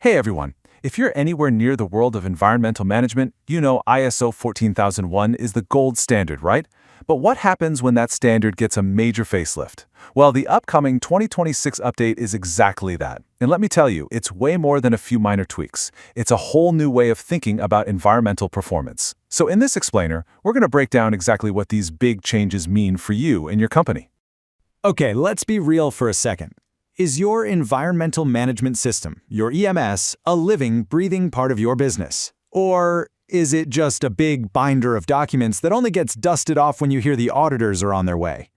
Hey everyone! If you're anywhere near the world of environmental management, you know ISO 14001 is the gold standard, right? But what happens when that standard gets a major facelift? Well, the upcoming 2026 update is exactly that. And let me tell you, it's way more than a few minor tweaks. It's a whole new way of thinking about environmental performance. So in this explainer, we're going to break down exactly what these big changes mean for you and your company. Okay, let's be real for a second. Is your environmental management system, your EMS, a living, breathing part of your business? Or is it just a big binder of documents that only gets dusted off when you hear the auditors are on their way?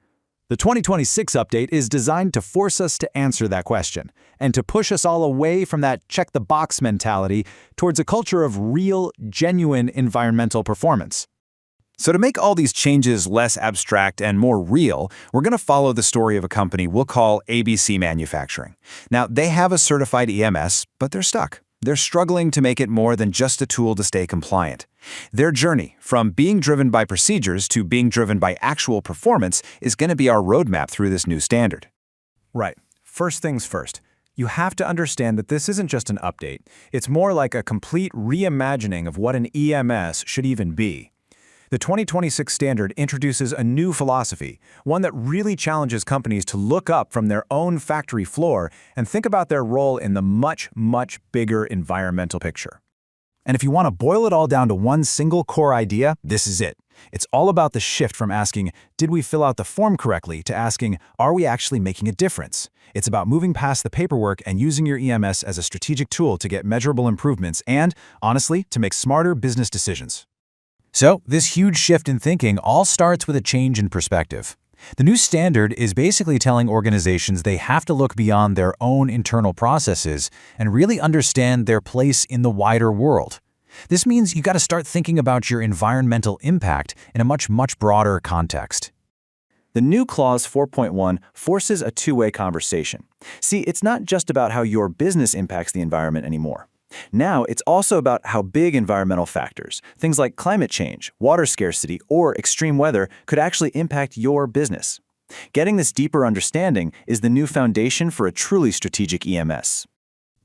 The 2026 update is designed to force us to answer that question and to push us all away from that check-the-box mentality towards a culture of real, genuine environmental performance. So to make all these changes less abstract and more real, we're going to follow the story of a company we'll call ABC Manufacturing. Now, they have a certified EMS, but they're stuck. They're struggling to make it more than just a tool to stay compliant. Their journey, from being driven by procedures to being driven by actual performance, is going to be our roadmap through this new standard. Right. First things first. You have to understand that this isn't just an update. It's more like a complete reimagining of what an EMS should even be. The 2026 standard introduces a new philosophy, one that really challenges companies to look up from their own factory floor and think about their role in the much, much bigger environmental picture. And if you want to boil it all down to one single core idea, this is it. It's all about the shift from asking, did we fill out the form correctly, to asking, are we actually making a difference? It's about moving past the paperwork and using your EMS as a strategic tool to get measurable improvements and, honestly, to make smarter business decisions. So, this huge shift in thinking all starts with a change in perspective. The new standard is basically telling organizations they have to look beyond their own internal processes and really understand their place in the wider world. This means you got to start thinking about your environmental impact in a much, much broader context. The new Clause 4.1 forces a two-way conversation. See, it's not just about how your business impacts the environment anymore. Now, it's also about how big environmental factors, things like climate change, water scarcity, or extreme weather, could actually impact your business. Getting this deeper understanding is the new foundation for a truly strategic EMS.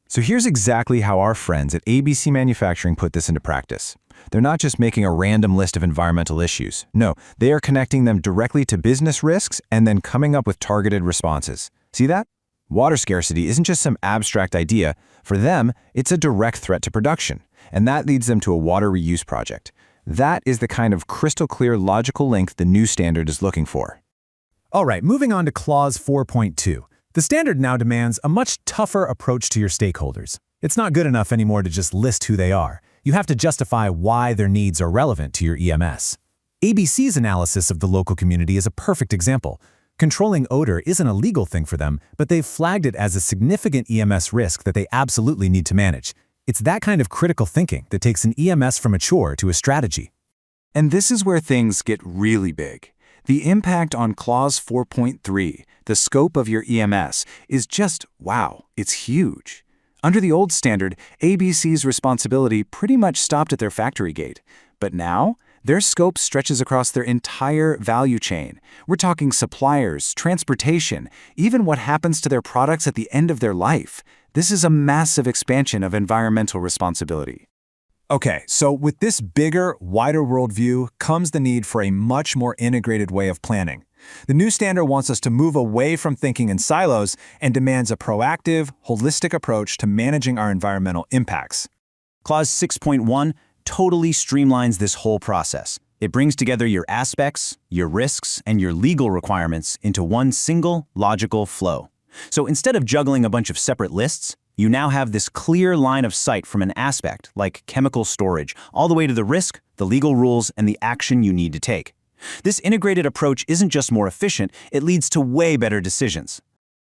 So here's exactly how our friends at ABC Manufacturing put this into practice. They're not just making a random list of environmental issues. No, they are connecting them directly to business risks and then coming up with targeted responses. See that? Water scarcity isn't just some abstract idea. For them, it's a direct threat to production, and that leads them to a water reuse project. That is the kind of crystal clear logical link the new standard is looking for. All right, moving on to Clause 4.2. The standard now demands a much tougher approach to your stakeholders. It's not good enough anymore to just list who they are. You have to justify why their needs are relevant to your EMS. ABC's analysis of the local community is a perfect example. Controlling odor isn't a legal thing for them, but they've flagged it as a significant EMS risk that they absolutely need to manage. It's that kind of critical thinking that takes an EMS from a chore to a strategy. And this is where things get really big. The impact on Clause 4.3, the scope of your EMS, is just, wow, it's huge. Under the old standard, ABC's responsibility pretty much stopped at their factory gate. But now, their scope stretches across their entire value chain. We're talking suppliers, transportation, even what happens to their products at the end of their life. This is a massive expansion of environmental responsibility. Okay, so with this bigger, wider worldview comes the need for a much more integrated way of planning. The new standard wants us to move away from thinking in silos and demands a proactive, holistic approach to managing our environmental impacts. Clause 6.1 totally streamlines this whole process. It brings together your aspects, your risks, and your legal requirements into one single, logical flow. So instead of juggling a bunch of separate lists, you now have this clear line of sight from an aspect, like chemical storage, all the way to the risk, the legal rules, and the action you need to take. This integrated approach isn't just more efficient, it leads to way better decisions.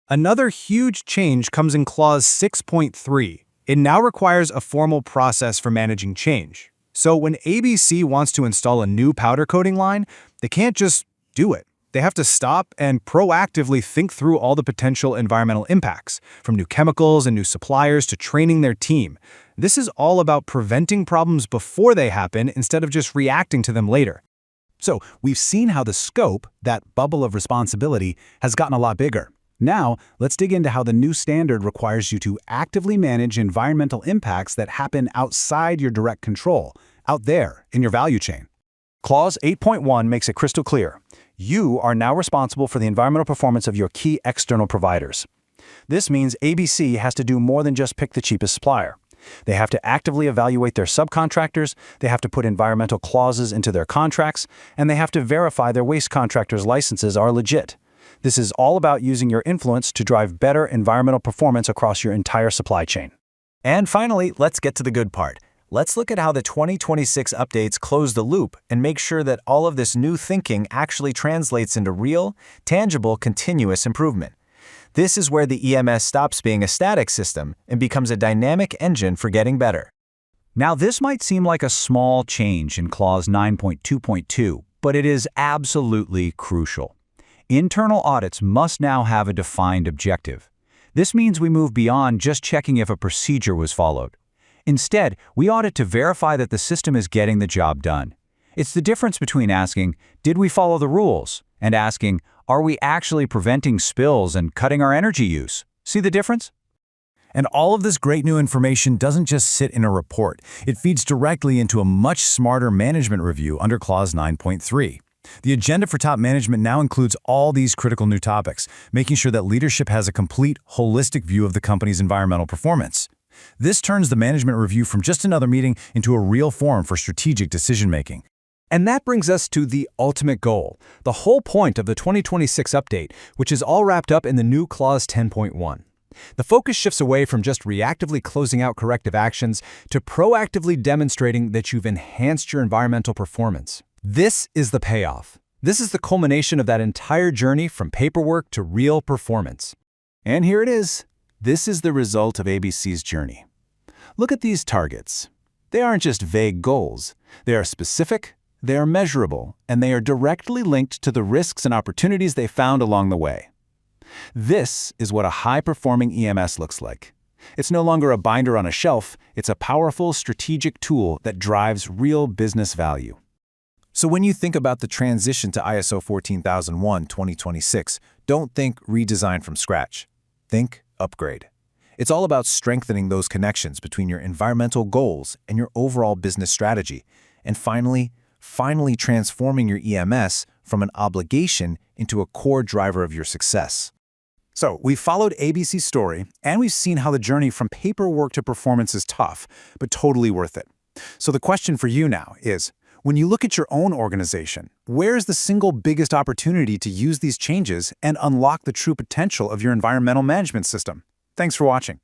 Another huge change comes in Clause 6.3. It now requires a formal process for managing change. So when ABC wants to install a new powder coating line, they can't just do it. They have to stop and proactively think through all the potential environmental impacts, from new chemicals and new suppliers to training their team. This is all about preventing problems before they happen instead of just reacting to them later. So we've seen how the scope, that bubble of responsibility, has gotten a lot bigger. Now, let's dig into how the new standard requires you to actively manage environmental impacts that happen outside your direct control, out there in your value chain. Clause 8.1 makes it crystal clear. You are now responsible for the environmental performance of your key external providers. This means ABC has to do more than just pick the cheapest supplier. They have to actively evaluate their subcontractors, they have to put environmental clauses into their contracts, and they have to verify their waste contractors' licenses are legit. This is all about using your influence to drive better environmental performance across your entire supply chain. And finally, let's get to the good part. Let's look at how the 2026 updates close the loop and make sure that all of this new thinking actually translates into real, tangible, continuous improvement. This is where the EMS stops being a static system and becomes a dynamic engine for getting better. Now, this might seem like a small change in Clause 9.2.2, but it is absolutely crucial. Internal audits must now have a defined objective. This means we move beyond just checking if a procedure was followed. Instead, we audit to verify that the system is getting the job done. It's the difference between asking, "Did we follow the rules?" and asking, "Are we actually preventing spills and cutting our energy use?" See the difference? And all of this great new information doesn't just sit in a report. It feeds directly into a much smarter management review under Clause 9.3. The agenda for top management now includes all these critical new topics, making sure that leadership has a complete, holistic view of the company's environmental performance. This turns the management review from just another meeting into a real forum for strategic decision-making. And that brings us to the ultimate goal, the whole point of the 2026 update, which is all wrapped up in the new Clause 10.1. The focus shifts away from just reactively closing out corrective actions to proactively demonstrating that you've enhanced your environmental performance. This is the payoff. This is the culmination of that entire journey from paperwork to real performance. And here it is. This is the result of ABC's journey. Look at these targets. They aren't just vague goals. They are specific, they are measurable, and they are directly linked to the risks and opportunities they found along the way. This is what a high-performing EMS looks like. It's no longer a binder on a shelf, it's a powerful strategic tool that drives real business value. So when you think about the transition to ISO 14001-2026, don't think redesign from scratch. Think upgrade. It's all about strengthening those connections between your environmental goals and your overall business strategy. And finally transforming your EMS from an obligation into a core driver of your success. So, we've followed ABC's story, and we've seen how the journey from paperwork to performance is tough, but totally worth it. So the question for you now is, when you look at your own organization, where is the single biggest opportunity to use these changes and unlock the true potential of your environmental management system? Thanks for watching.